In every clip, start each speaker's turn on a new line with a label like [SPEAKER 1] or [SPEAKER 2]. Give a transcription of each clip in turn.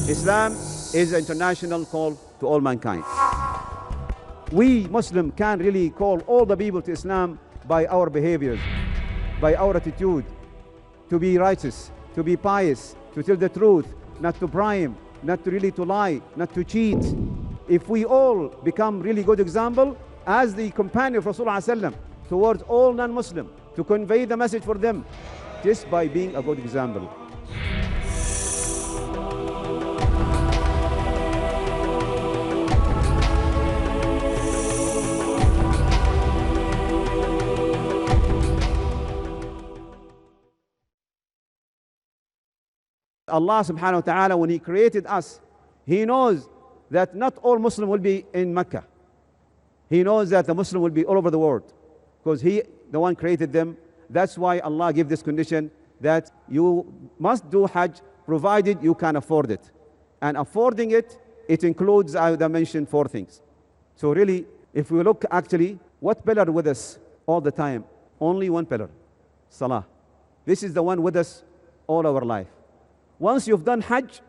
[SPEAKER 1] Islam is an international call to all mankind. We Muslims can really call all the people to Islam by our behaviors, by our attitude, to be righteous, to be pious, to tell the truth, not to bribe, not to really to lie, not to cheat. If we all become really good example as the companion of Rasulullah towards all non-Muslim, to convey the message for them, just by being a good example. Allah subhanahu wa ta'ala, when He created us, He knows that not all Muslims will be in Mecca. He knows that the Muslim will be all over the world because He, the one created them. That's why Allah gave this condition that you must do Hajj provided you can afford it. And affording it, it includes, I mentioned, 4 things. So really, if we look actually, what pillar with us all the time? Only one pillar, Salah. This is the one with us all our life. Once you've done Hajj,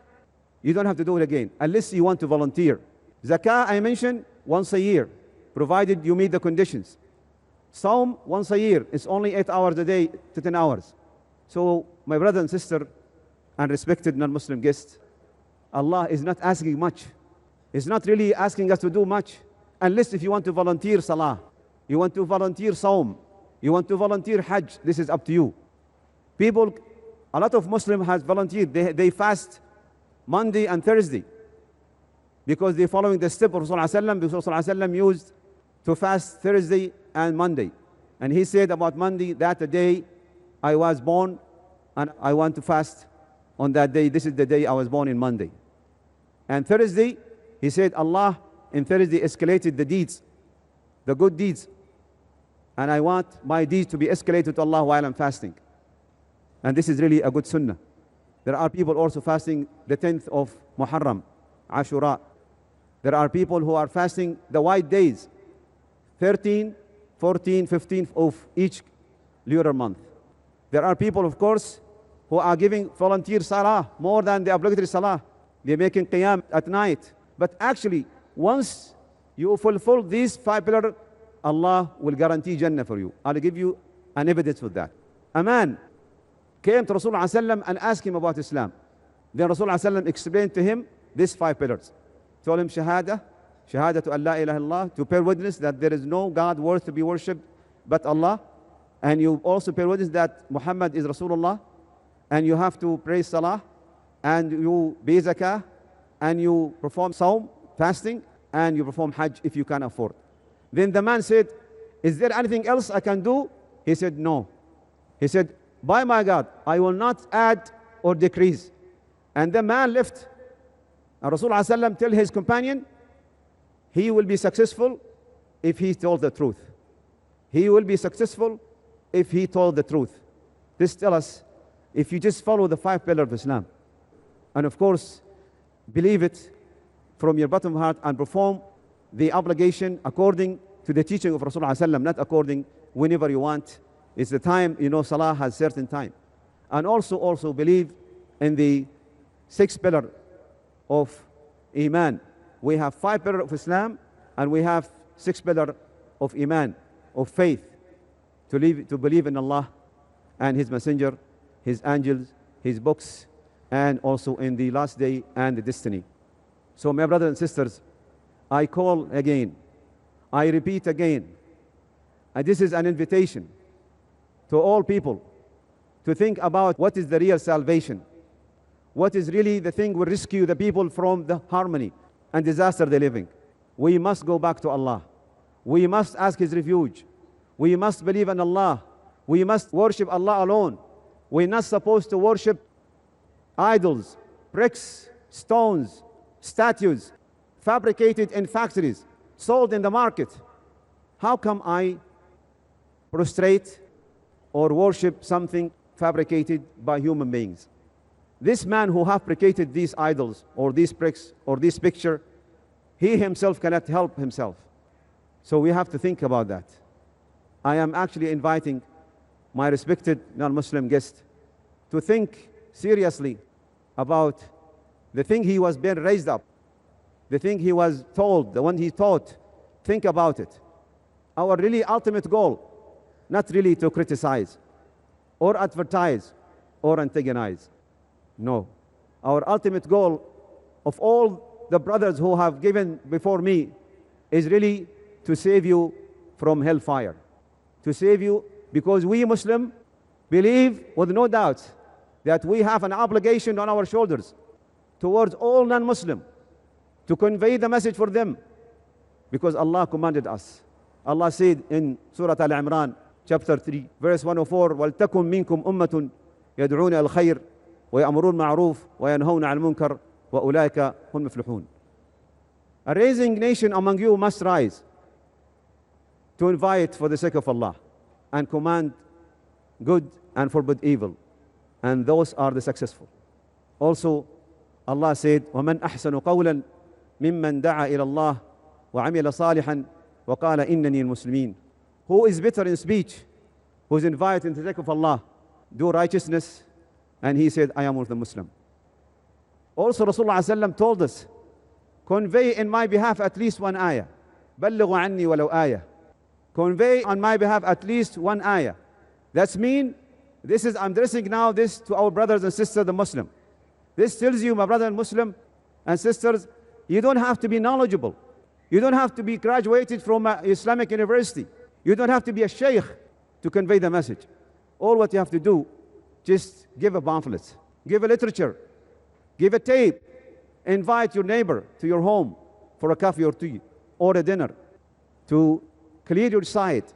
[SPEAKER 1] you don't have to do it again, unless you want to volunteer. Zakah, I mentioned, once a year, provided you meet the conditions. Saum, once a year. It's only 8 hours a day to 10 hours. So, my brother and sister, and respected non-Muslim guests, Allah is not asking much. He's not really asking us to do much, unless if you want to volunteer Salah, you want to volunteer Saum, you want to volunteer Hajj, this is up to you. People, a lot of Muslims has volunteered. They fast Monday and Thursday because they're following the step of Rasulullah, because Rasulullah used to fast Thursday and Monday. And he said about Monday, that the day I was born and I want to fast on that day. This is the day I was born in Monday. And Thursday, he said Allah in Thursday escalated the deeds, the good deeds. And I want my deeds to be escalated to Allah while I'm fasting. And this is really a good sunnah. There are people also fasting the 10th of Muharram, Ashura. There are people who are fasting the white days, 13, 14, 15 of each lunar month. There are people, of course, who are giving volunteer salah more than the obligatory salah. They're making qiyam at night. But actually, once you fulfill these 5 pillars, Allah will guarantee Jannah for you. I'll give you an evidence for that. A man came to Rasulullah and asked him about Islam. Then Rasulullah explained to him these 5 pillars. Told him Shahada to Allah ilaha illallah, to bear witness that there is no God worth to be worshipped but Allah. And you also bear witness that Muhammad is Rasulullah. And you have to pray Salah, and you pay Zakah, and you perform Saum, fasting, and you perform Hajj if you can afford. Then the man said, is there anything else I can do? He said, no. He said, by my God, I will not add or decrease. And the man left. And Rasulullah tell his companion, he will be successful if he told the truth. He will be successful if he told the truth. This tells us, if you just follow the 5 pillars of Islam, and of course, believe it from your bottom heart and perform the obligation according to the teaching of Rasulullah, not according whenever you want. It's the time, you know, Salah has certain time. And also believe in the 6th pillar of Iman. We have 5 pillars of Islam, and we have 6 pillars of Iman, of faith, to believe in Allah and His Messenger, His angels, His books, and also in the last day and the destiny. So my brothers and sisters, I call again, I repeat again, and this is an invitation to all people to think about what is the real salvation. What is really the thing will rescue the people from the harmony and disaster they're living. We must go back to Allah. We must ask His refuge. We must believe in Allah. We must worship Allah alone. We're not supposed to worship idols, bricks, stones, statues, fabricated in factories, sold in the market. How come I prostrate or worship something fabricated by human beings? This man who fabricated these idols or these bricks or this picture, he himself cannot help himself. So we have to think about that. I am actually inviting my respected non-Muslim guest to think seriously about the thing he was being raised up, the thing he was told, the one he taught, think about it. Our really ultimate goal, not really to criticize or advertise or antagonize. No. Our ultimate goal of all the brothers who have given before me is really to save you from hellfire. To save you, because we Muslim believe with no doubt that we have an obligation on our shoulders towards all non-Muslim to convey the message for them, because Allah commanded us. Allah said in Surah Al-Imran, chapter 3, verse 104, وَلْتَكُمْ مِنْكُمْ أُمَّةٌ يَدْعُونَ الْخَيْرِ وَيَأْمُرُونَ الْمَعْرُوفِ وَيَنْهَوْنَ عَنِ الْمُنْكَرِ وَأُولَٰئِكَ هُمُ الْمُفْلِحُونَ. A rising nation among you must rise to invite for the sake of Allah and command good and forbid evil, and those are the successful. Also, Allah said, وَمَنْ أَحْسَنُ قَوْلًا مِمَّنْ دَعَا إِلَى اللَّهِ وَعَمِلَ صَالِحًا وَقَالَ إِنَّنِي الْمُسْلِمِينَ. Who is better in speech? Who is invited into the sake of Allah, do righteousness, and he said, I am with the Muslim. Also, Rasulullah ﷺ told us, convey in my behalf at least one ayah. بَلِّغُوا عَنِّي وَلَوْ آيَةً. Convey on my behalf at least one ayah. That's mean, I'm addressing now this to our brothers and sisters, the Muslim. This tells you, my brother and Muslim and sisters, you don't have to be knowledgeable. You don't have to be graduated from an Islamic university. You don't have to be a sheikh to convey the message. All what you have to do, just give a pamphlet, give a literature, give a tape, invite your neighbor to your home for a coffee or tea or a dinner to clear your sight,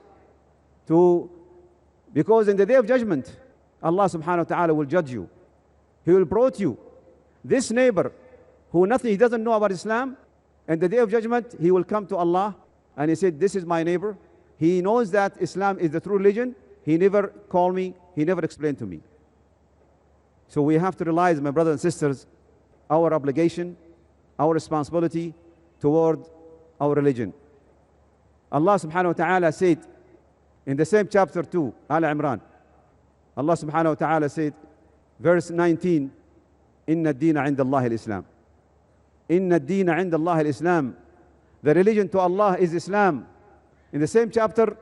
[SPEAKER 1] because in the day of judgment, Allah subhanahu wa ta'ala will judge you. He will brought you. This neighbor who he doesn't know about Islam, and the day of judgment, he will come to Allah and he said, this is my neighbor. He knows that Islam is the true religion. He never called me. He never explained to me. So we have to realize, my brothers and sisters, our obligation, our responsibility toward our religion. Allah subhanahu wa ta'ala said in the same chapter 2, Al-Imran, Allah subhanahu wa ta'ala said, verse 19, إِنَّ الدِّينَ عِنْدَ اللَّهِ الْإِسْلَامِ. إِنَّ الدِّينَ عِنْدَ اللَّهِ الْإِسْلَامِ. The religion to Allah is Islam. In the same chapter,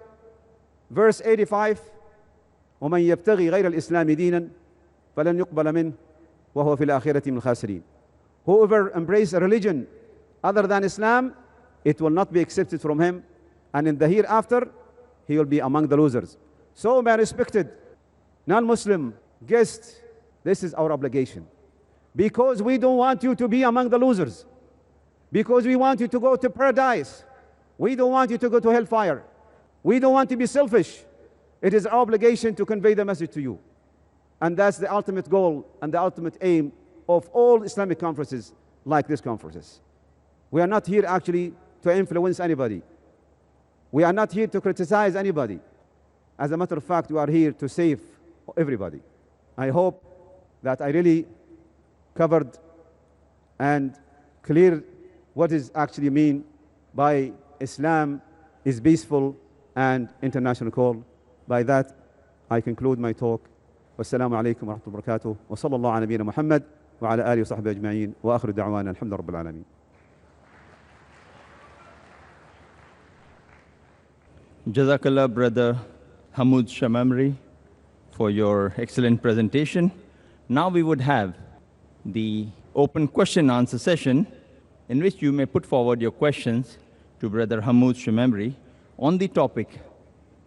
[SPEAKER 1] verse 85, وَمَنْ يَبْتَغِي غَيْرَ الْإِسْلَامِ دِينًا فَلَنْ يُقْبَلَ مِنْهُ وَهُوَ فِي الْآخِرَةِ مِنَ الْخَاسِرِينَ. Whoever embraces a religion other than Islam, it will not be accepted from him, and in the hereafter, he will be among the losers. So, my respected non-Muslim guests, this is our obligation. Because we don't want you to be among the losers. Because we want you to go to paradise. We don't want you to go to hellfire. We don't want to be selfish. It is our obligation to convey the message to you. And that's the ultimate goal and the ultimate aim of all Islamic conferences like these conferences. We are not here actually to influence anybody. We are not here to criticize anybody. As a matter of fact, we are here to save everybody. I hope that I really covered and cleared what is actually mean by Islam is peaceful and international call. By that, I conclude my talk. Wassalamu alaikum wa rahmatullahi wa barakatuh. Wa sallallahu ala nabiyyina Muhammad wa ala alihi wa sahbihi ajma'in. Wa akhiru da'wana alhamdulillahi rabbil alameen.
[SPEAKER 2] Jazakallah, Brother Hamoud Ashamaimry, for your excellent presentation. Now we would have the open question answer session in which you may put forward your questions to Brother Hamoud Ashamaimry on the topic,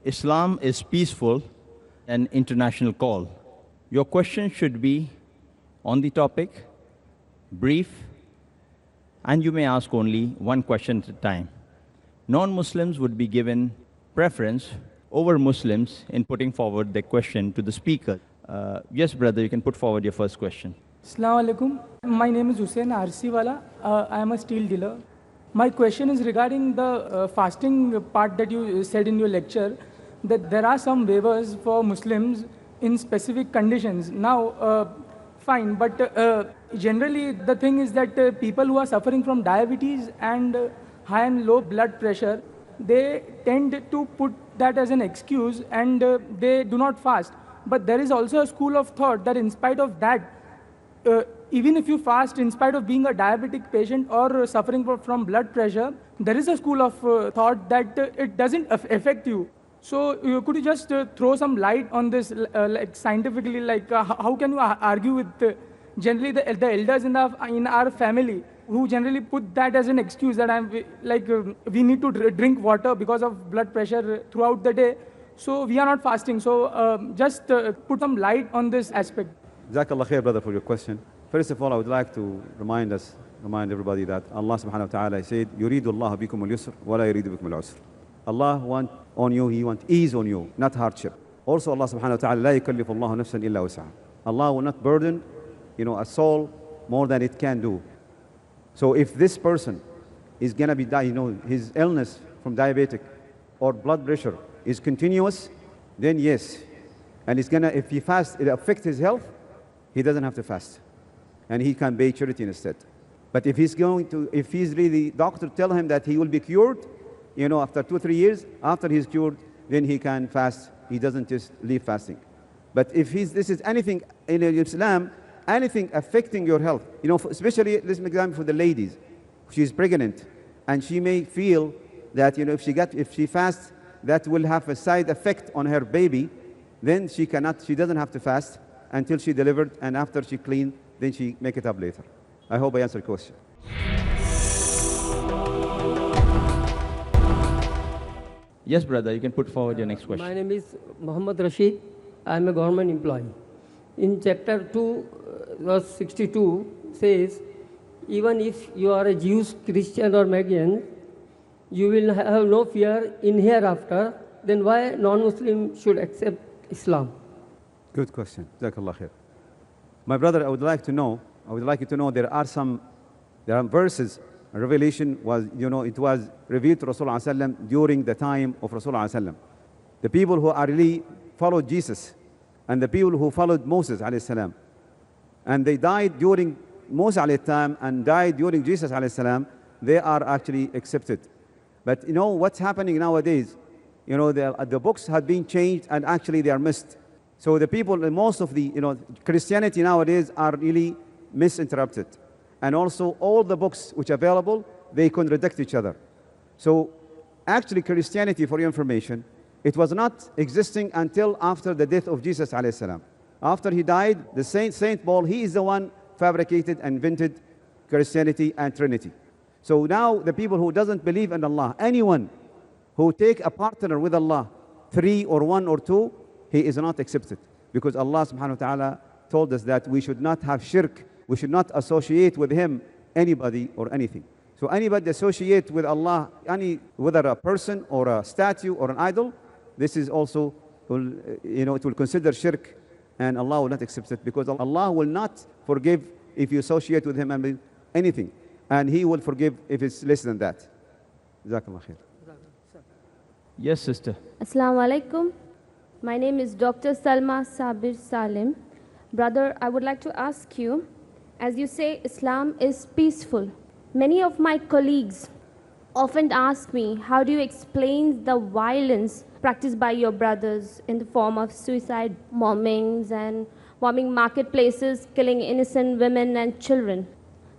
[SPEAKER 2] Islam is peaceful, an international call. Your question should be on the topic, brief, and you may ask only one question at a time. Non-Muslims would be given preference over Muslims in putting forward their question to the speaker. Yes, brother, you can put forward your first question.
[SPEAKER 3] Assalamu alaikum. My name is Hussein Arsiwala. I am a steel dealer. My question is regarding the fasting part that you said in your lecture, that there are some waivers for Muslims in specific conditions. Now, fine, but generally the thing is that people who are suffering from diabetes and high and low blood pressure, they tend to put that as an excuse and they do not fast. But there is also a school of thought that in spite of that, even if you fast in spite of being a diabetic patient or suffering from blood pressure, there is a school of thought that it doesn't affect you. So could you just throw some light on this, like scientifically, like how can you argue with generally the elders in our family who generally put that as an excuse that we need to drink water because of blood pressure throughout the day, so we are not fasting. So just put some light on this aspect.
[SPEAKER 1] Jazakallah khair, brother, for your question. First of all, I would like to remind everybody that Allah subhanahu wa ta'ala said, يُرِيدُ اللَّهُ بِكُمُ الْيُسْرَ وَلَا يُرِيدُ بِكُمُ الْعُسْرَ. Allah wants on you, He wants ease on you, not hardship. Also, Allah subhanahu wa ta'ala, لا يكلف الله نفسا إلا وسعها. Allah will not burden, a soul more than it can do. So if this person is going to be dying, his illness from diabetic or blood pressure is continuous, then yes. And if he fasts, it affects his health, he doesn't have to fast. And he can pay charity instead. But if he's really, doctor tell him that he will be cured, after 2 or 3 years, after he's cured, then he can fast. He doesn't just leave fasting. But if this is anything in Islam, anything affecting your health, especially, let's make example for the ladies. She's pregnant, and she may feel that, if she fasts, that will have a side effect on her baby, then she doesn't have to fast until she delivered, and after she clean, then she make it up later. I hope I answered your question.
[SPEAKER 2] Yes, brother, you can put forward your next question.
[SPEAKER 4] My name is Muhammad Rashid. I am a government employee. In chapter 2, verse 62 says, even if you are a Jewish, Christian or Magian, you will have no fear in hereafter, then why non-Muslim should accept Islam?
[SPEAKER 1] Good question. Jazakallah khair. My brother, I would like you to know there are verses. Revelation was, it was revealed to Rasulullah ﷺ during the time of Rasulullah ﷺ. The people who are really followed Jesus and the people who followed Moses ﷺ, and they died during Moses alayhi time and died during Jesus alayhi salam, they are actually accepted. But what's happening nowadays, the books have been changed and actually they are missed. So the people, most of the Christianity nowadays are really misinterpreted. And also all the books which are available, they contradict each other. So actually Christianity, for your information, it was not existing until after the death of Jesus alayhi salam. After he died, the Saint Paul, he is the one fabricated and invented Christianity and Trinity. So now the people who doesn't believe in Allah, anyone who take a partner with Allah, 3 or 1 or 2, he is not accepted. Because Allah subhanahu wa ta'ala told us that we should not have shirk, we should not associate with Him anybody or anything. So anybody associate with Allah, whether a person or a statue or an idol, this is also, it will consider shirk, and Allah will not accept it, because Allah will not forgive if you associate with Him and anything, and He will forgive if it's less than that. Jazakallah khair.
[SPEAKER 2] Yes, sister.
[SPEAKER 5] Assalamu alaikum. My name is Dr. Salma Sabir Salim. Brother, I would like to ask you, as you say, Islam is peaceful. Many of my colleagues often ask me, how do you explain the violence practiced by your brothers in the form of suicide bombings and bombing marketplaces, killing innocent women and children?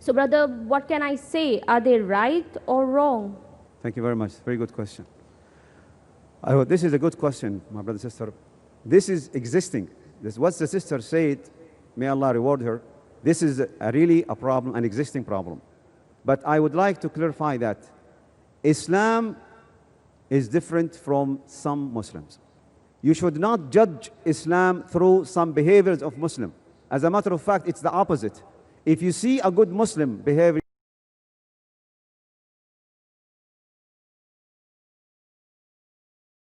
[SPEAKER 5] So brother, what can I say? Are they right or wrong?
[SPEAKER 1] Thank you very much. Very good question. This is a good question, my brother and sister. This is existing. This what the sister said, may Allah reward her. This is really a problem, an existing problem. But I would like to clarify that Islam is different from some Muslims. You should not judge Islam through some behaviors of Muslim. As a matter of fact, it's the opposite. If you see a good Muslim behavior,